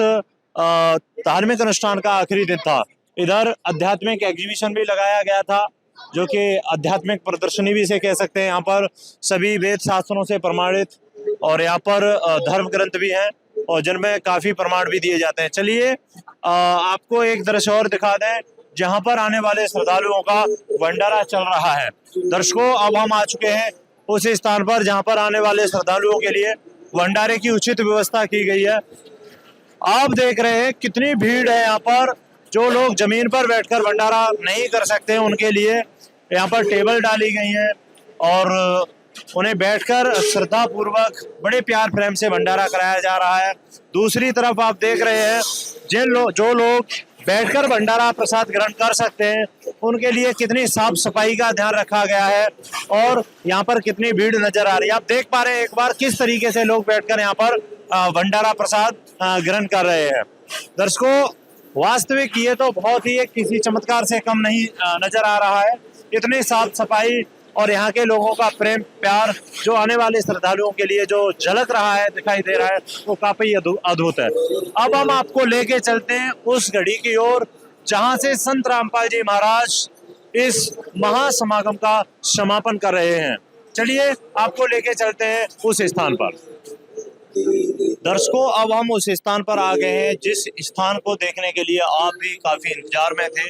धार्मिक अनुष्ठान का आखिरी दिन था। इधर आध्यात्मिक एग्जीबिशन भी लगाया गया था, जो कि आध्यात्मिक प्रदर्शनी भी से कह सकते हैं। यहाँ पर सभी वेद शास्त्रों से प्रमाणित और यहाँ पर धर्म ग्रंथ भी हैं और जिनमें काफी प्रमाण भी दिए जाते हैं। चलिए आपको एक दृश्य और दिखा दें जहाँ पर आने वाले श्रद्धालुओं का भंडारा चल रहा है। दर्शकों, अब हम आ चुके हैं उस स्थान पर जहाँ पर आने वाले श्रद्धालुओं के लिए भंडारे की उचित व्यवस्था की गई है। आप देख रहे हैं कितनी भीड़ है यहाँ पर। जो लोग जमीन पर बैठकर भंडारा नहीं कर सकते उनके लिए यहाँ पर टेबल डाली गई है और उन्हें बैठकर श्रद्धा पूर्वक बड़े प्यार प्रेम से भंडारा कराया जा रहा है। दूसरी तरफ आप देख रहे हैं जो लोग बैठकर भंडारा प्रसाद ग्रहण कर सकते हैं उनके लिए कितनी साफ सफाई का ध्यान रखा गया है और यहाँ पर कितनी भीड़ नजर आ रही है। आप देख पा रहे हैं एक बार किस तरीके से लोग बैठकर यहाँ पर भंडारा प्रसाद ग्रहण कर रहे हैं। दर्शकों, वास्तविक ये तो बहुत ही किसी चमत्कार से कम नहीं नजर आ रहा है। इतनी साफ सफाई और यहाँ के लोगों का प्रेम प्यार जो आने वाले श्रद्धालुओं के लिए जो झलक रहा है, दिखाई दे रहा है, वो काफी अद्भुत है। अब हम आपको लेके चलते हैं उस घड़ी की ओर जहां से संत रामपाल जी महाराज इस महासमागम का समापन कर रहे हैं। चलिए आपको लेके चलते हैं उस स्थान पर। दर्शकों, अब हम उस स्थान पर आ गए हैं जिस स्थान को देखने के लिए आप भी काफी इंतजार में थे।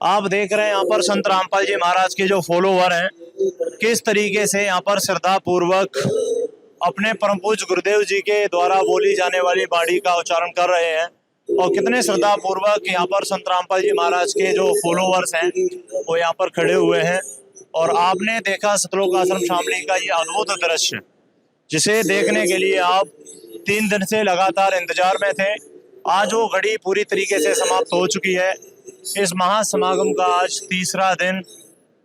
आप देख रहे हैं यहाँ पर संत रामपाल जी महाराज के जो फॉलोवर हैं किस तरीके से यहाँ पर श्रद्धा पूर्वक अपने परम पूज्य गुरुदेव जी के द्वारा बोली जाने वाली बाणी का उच्चारण कर रहे हैं, और कितने श्रद्धा पूर्वक यहाँ पर संत रामपाल जी महाराज के जो फॉलोवर्स हैं वो यहाँ पर खड़े हुए हैं। और आपने देखा सतलोक आश्रम शामली का ये अद्भुत दृश्य, जिसे देखने के लिए आप 3 दिन से लगातार इंतजार में थे। आज वो घड़ी पूरी तरीके से समाप्त हो चुकी है। इस महासमागम का आज तीसरा दिन,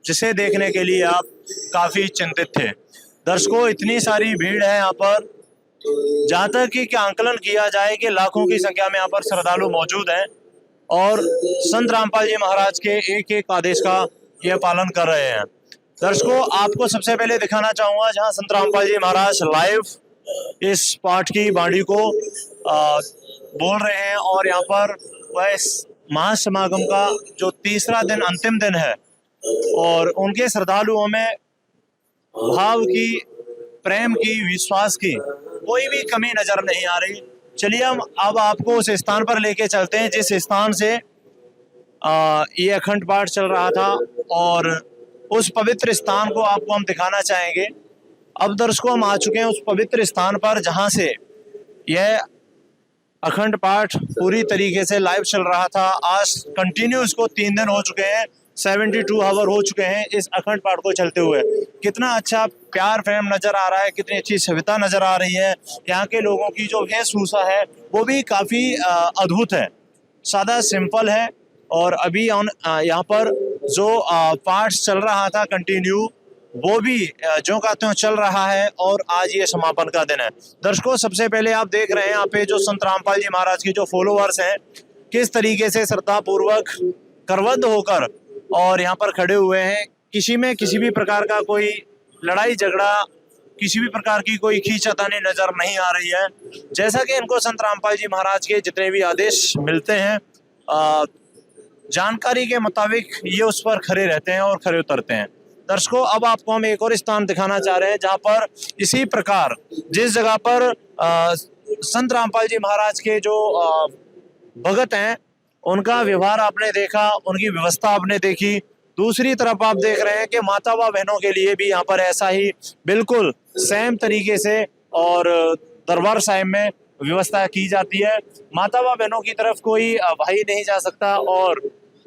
जिसे देखने के लिए आप काफी चिंतित थे। दर्शकों, इतनी सारी भीड़ है यहाँ पर, जहाँ तक कि आंकलन किया जाए कि लाखों की संख्या में यहाँ पर श्रद्धालु मौजूद हैं और संत रामपाल जी महाराज के एक एक आदेश का यह पालन कर रहे हैं। दर्शकों, आपको सबसे पहले दिखाना चाहूंगा जहां संत रामपाल जी महाराज लाइव इस पाठ की बाणी को बोल रहे हैं, और यहाँ पर वह इस महासमागम का जो तीसरा दिन अंतिम दिन है और उनके श्रद्धालुओं में भाव की, प्रेम की, विश्वास की कोई भी कमी नजर नहीं आ रही। चलिए हम अब आपको उस स्थान पर लेके चलते हैं जिस स्थान से ये अखंड पाठ चल रहा था, और उस पवित्र स्थान को आपको हम दिखाना चाहेंगे। अब दर्शकों, हम आ चुके हैं उस पवित्र स्थान पर जहां से यह अखंड पाठ पूरी तरीके से लाइव चल रहा था। आज कंटिन्यू इसको 3 दिन हो चुके हैं, 72 आवर हो चुके हैं इस अखंड पाठ को चलते हुए। कितना अच्छा प्यार प्रेम नजर आ रहा है, कितनी अच्छी सभ्यता नजर आ रही है। यहाँ के लोगों की जो वेशभूषा है वो भी काफी अद्भुत है, सादा सिंपल है। और अभी यहाँ पर जो पाठ चल रहा था कंटिन्यू, वो भी जो कहते हैं चल रहा है, और आज ये समापन का दिन है। दर्शकों, सबसे पहले आप देख रहे हैं यहाँ पे जो संत रामपाल जी महाराज के जो फॉलोअर्स हैं किस तरीके से श्रद्धा पूर्वक करबद्ध होकर और यहाँ पर खड़े हुए हैं। किसी में किसी भी प्रकार का कोई लड़ाई झगड़ा, किसी भी प्रकार की कोई खींचातानी नजर नहीं आ रही है। जैसा कि इनको संत रामपाल जी महाराज के जितने भी आदेश मिलते हैं, जानकारी के मुताबिक ये उस पर खड़े रहते हैं और खड़े उतरते हैं। दर्शकों, अब आपको हम एक और स्थान दिखाना चाह रहे हैं जहां पर इसी प्रकार जिस जगह पर संत रामपाल जी महाराज के जो भगत हैं उनका व्यवहार आपने देखा, उनकी व्यवस्था आपने देखी। दूसरी तरफ आप देख रहे हैं कि माता व बहनों के लिए भी यहाँ पर ऐसा ही बिल्कुल सेम तरीके से और दरबार साहिब में व्यवस्था की जाती है। माता व बहनों की तरफ कोई भाई नहीं जा सकता और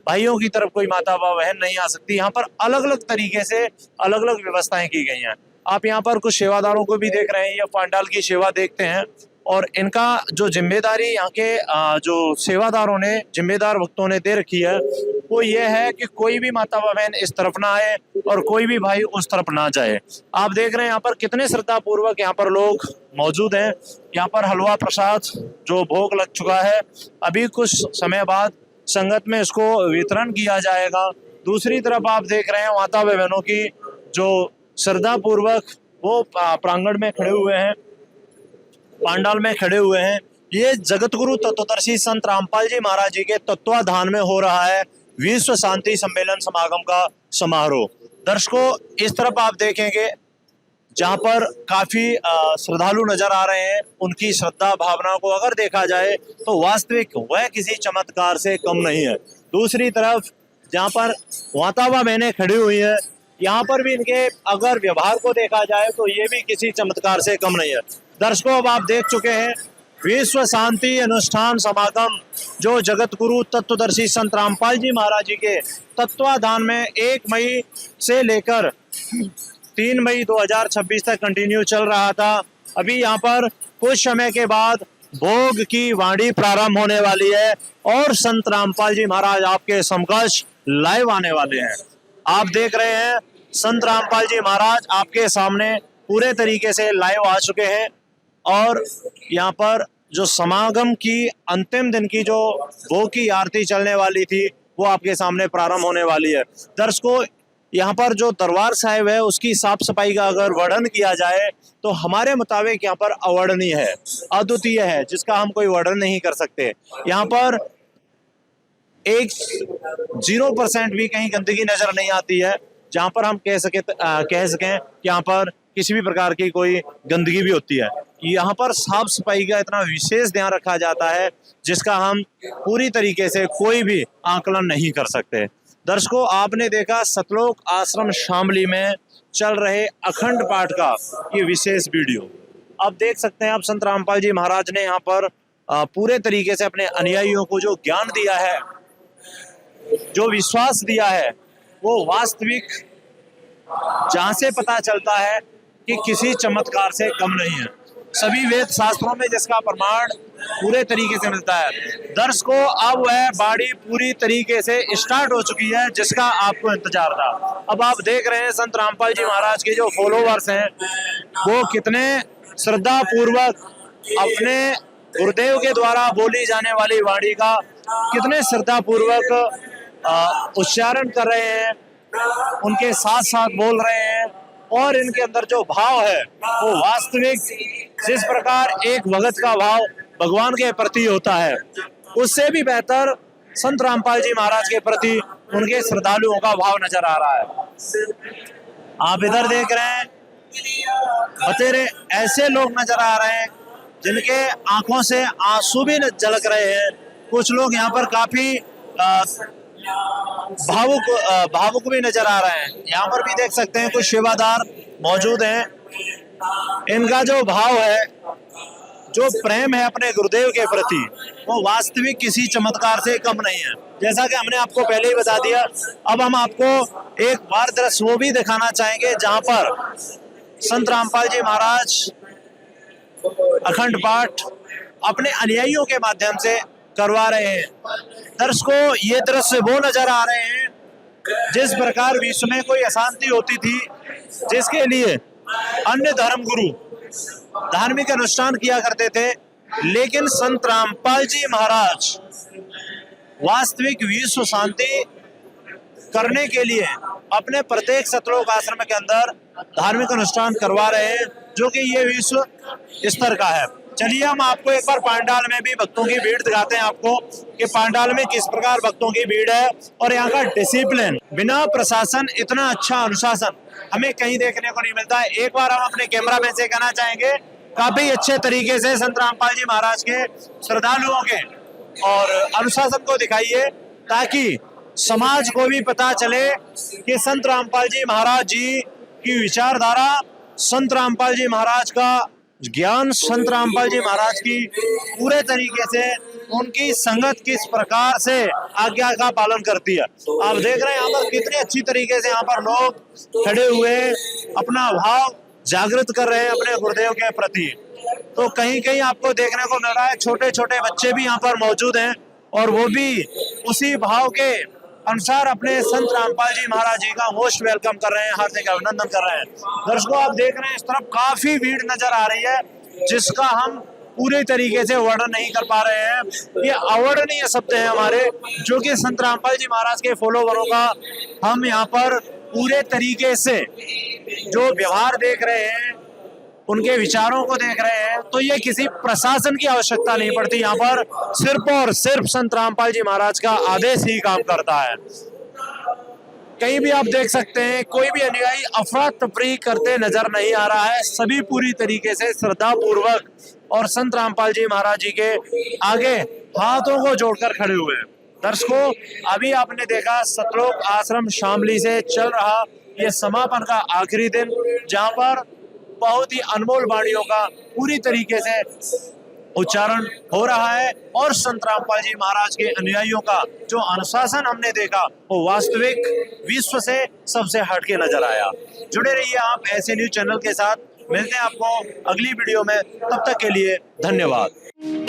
भाइयों की तरफ कोई माता व बहन नहीं आ सकती। यहाँ पर अलग अलग तरीके से अलग अलग व्यवस्थाएं की गई हैं। आप यहाँ पर कुछ सेवादारों को भी देख रहे हैं, ये पांडाल की सेवा देखते हैं, और इनका जो जिम्मेदारी यहाँ के जो सेवादारों ने, जिम्मेदार भक्तों ने दे रखी है वो ये है कि कोई भी माता व बहन इस तरफ ना आए और कोई भी भाई उस तरफ ना जाए। आप देख रहे हैं यहाँ पर कितने श्रद्धा पूर्वक यहाँ पर लोग मौजूद हैं। यहाँ पर हलवा प्रसाद जो भोग लग चुका है, अभी कुछ समय बाद संगत में इसको वितरण किया जाएगा। दूसरी तरफ आप देख रहे हैं माता व बहनों की जो श्रद्धा पूर्वक वो प्रांगण में खड़े हुए हैं, पांडाल में खड़े हुए हैं। ये जगत गुरु तत्वदर्शी संत रामपाल जी महाराज जी के तत्वाधान में हो रहा है विश्व शांति सम्मेलन समागम का समारोह। दर्शकों, इस तरफ आप देखेंगे जहां पर काफी श्रद्धालु नजर आ रहे हैं। उनकी श्रद्धा भावना को अगर देखा जाए तो वास्तविक वह किसी चमत्कार से कम नहीं है। दूसरी तरफ जहां पर माता व बहनें खड़ी हुई है, यहाँ पर भी इनके अगर व्यवहार को देखा जाए तो ये भी किसी चमत्कार से कम नहीं है। दर्शकों, अब आप देख चुके हैं विश्व शांति अनुष्ठान समागम जो जगत गुरु तत्वदर्शी संत रामपाल जी महाराज जी के तत्वाधान में 1 मई से लेकर 3 मई 2026 तक कंटिन्यू चल रहा था। अभी यहाँ पर कुछ समय के बाद भोग की वाणी प्रारंभ होने वाली है और संत रामपाल जी महाराज आपके समकक्ष लाइव आने वाले हैं। आप देख रहे हैं संत रामपाल जी महाराज आपके सामने पूरे तरीके से लाइव आ चुके हैं, और यहाँ पर जो समागम की अंतिम दिन की जो भोग की आरती चलने वाली थी वो आपके सामने प्रारंभ होने वाली है। दर्शकों, यहाँ पर जो दरबार साहिब है उसकी साफ सफाई का अगर वर्णन किया जाए तो हमारे मुताबिक यहाँ पर अवर्णनीय है, अद्वितीय है, जिसका हम कोई वर्णन नहीं कर सकते। यहाँ पर एक 0% भी कहीं गंदगी नजर नहीं आती है, जहाँ पर हम कह सकें कि यहाँ पर किसी भी प्रकार की कोई गंदगी भी होती है। यहाँ पर साफ सफाई का इतना विशेष ध्यान रखा जाता है जिसका हम पूरी तरीके से कोई भी आकलन नहीं कर सकते। दर्शकों, आपने देखा सतलोक आश्रम शामली में चल रहे अखंड पाठ का ये विशेष वीडियो। अब देख सकते हैं आप संत रामपाल जी महाराज ने यहाँ पर पूरे तरीके से अपने अनुयायियों को जो ज्ञान दिया है, जो विश्वास दिया है, वो वास्तविक जहां से पता चलता है कि किसी चमत्कार से कम नहीं है। सभी वेद शास्त्रों में जिसका प्रमाण पूरे तरीके से मिलता है। दर्शकों, अब वह बाड़ी पूरी तरीके से स्टार्ट हो चुकी है जिसका आपको इंतजार था। अब आप देख रहे हैं संत रामपाल जी महाराज के जो फॉलोवर्स हैं वो कितने श्रद्धा पूर्वक अपने गुरुदेव के द्वारा बोली जाने वाली वाणी का कितने श्रद्धा पूर्वक उच्चारण कर रहे हैं, उनके साथ साथ बोल रहे हैं, और इनके अंदर जो भाव है वो वास्तविक जिस प्रकार एक भगत का भाव भगवान के प्रति होता है उससे भी बेहतर संत रामपाल जी महाराज के प्रति उनके श्रद्धालुओं का भाव नजर आ रहा है। आप इधर देख रहे हैं बतेरे ऐसे लोग नजर आ रहे हैं जिनके आंखों से आंसू भी झलक रहे हैं। कुछ लोग यहाँ पर काफी भावुक भी नजर आ रहे हैं। यहाँ पर भी देख सकते हैं कुछ सेवादार मौजूद हैं। इनका जो भाव है, जो प्रेम है अपने गुरुदेव के प्रति, वो वास्तविक किसी चमत्कार से कम नहीं है। जैसा कि हमने आपको पहले ही बता दिया, अब हम आपको एक बार दृश्य वो भी दिखाना चाहेंगे जहां पर संत रामपाल जी महाराज अखंड पाठ अपने अनुयायियों के माध्यम से करवा रहे हैं। दर्शकों, ये दृश्य वो नजर आ रहे हैं जिस प्रकार विश्व में कोई अशांति होती थी, जिसके लिए अन्य धर्म गुरु धार्मिक अनुष्ठान किया करते थे, लेकिन संत रामपाल जी महाराज वास्तविक विश्व शांति करने के लिए अपने प्रत्येक सतलोक आश्रम के अंदर धार्मिक अनुष्ठान करवा रहे हैं, जो कि ये विश्व स्तर का है। चलिए हम आपको एक बार पांडाल में भी भक्तों की भीड़ दिखाते हैं आपको कि पांडाल में किस प्रकार भक्तों की भीड़ है और यहाँ का डिसिप्लिन, बिना प्रशासन इतना अच्छा अनुशासन हमें कहीं देखने को नहीं मिलता है। एक बार हम अपने कैमरामैन से कहना चाहेंगे काफी अच्छे तरीके से संत रामपाल जी महाराज के श्रद्धालुओं के और अनुशासन को दिखाइए, ताकि समाज को भी पता चले कि संत रामपाल जी महाराज जी की विचारधारा, संत रामपाल जी महाराज का ज्ञान, संत रामपाल जी महाराज की पूरे तरीके से उनकी संगत किस प्रकार से आज्ञा का पालन करती है। आप देख रहे हैं यहाँ पर कितनी अच्छी तरीके से यहाँ पर लोग खड़े हुए अपना भाव जागृत कर रहे हैं अपने गुरुदेव के प्रति। तो कहीं कहीं आपको देखने को मिल रहा है छोटे छोटे बच्चे भी यहाँ पर मौजूद हैं और वो भी उसी भाव के अनुसार अपने संत रामपाल जी महाराज जी का मोस्ट वेलकम कर रहे हैं, हार्दिक अभिनंदन कर रहे हैं। दर्शकों, आप देख रहे हैं इस तरफ काफी भीड़ नजर आ रही है जिसका हम पूरे तरीके से वर्णन नहीं कर पा रहे हैं। ये अवर्णनीय शब्द है हमारे, जो कि संत रामपाल जी महाराज के फॉलोवरों का हम यहाँ पर पूरे तरीके से जो व्यवहार देख रहे हैं, उनके विचारों को देख रहे हैं, तो ये किसी प्रशासन की आवश्यकता नहीं पड़ती। यहाँ पर सिर्फ और सिर्फ संत रामपाल जी महाराज का आदेश ही काम करता है। कहीं भी आप देख सकते हैं कोई भी अनुयायी अफरा तफरी करते नजर नहीं आ रहा है। सभी पूरी तरीके से श्रद्धा पूर्वक और संत रामपाल जी महाराज जी के आगे हाथों को जोड़कर खड़े हुए हैं। दर्शकों, अभी आपने देखा सतलोक आश्रम शामली से चल रहा ये समापन का आखिरी दिन, जहां पर बहुत ही अनमोल वाणियों का पूरी तरीके से उच्चारण हो रहा है और संत रामपाल जी महाराज के अनुयायियों का जो अनुशासन हमने देखा वो वास्तविक विश्व से सबसे हटके नजर आया। जुड़े रहिए आप ऐसे न्यूज चैनल के साथ। मिलते हैं आपको अगली वीडियो में, तब तक के लिए धन्यवाद।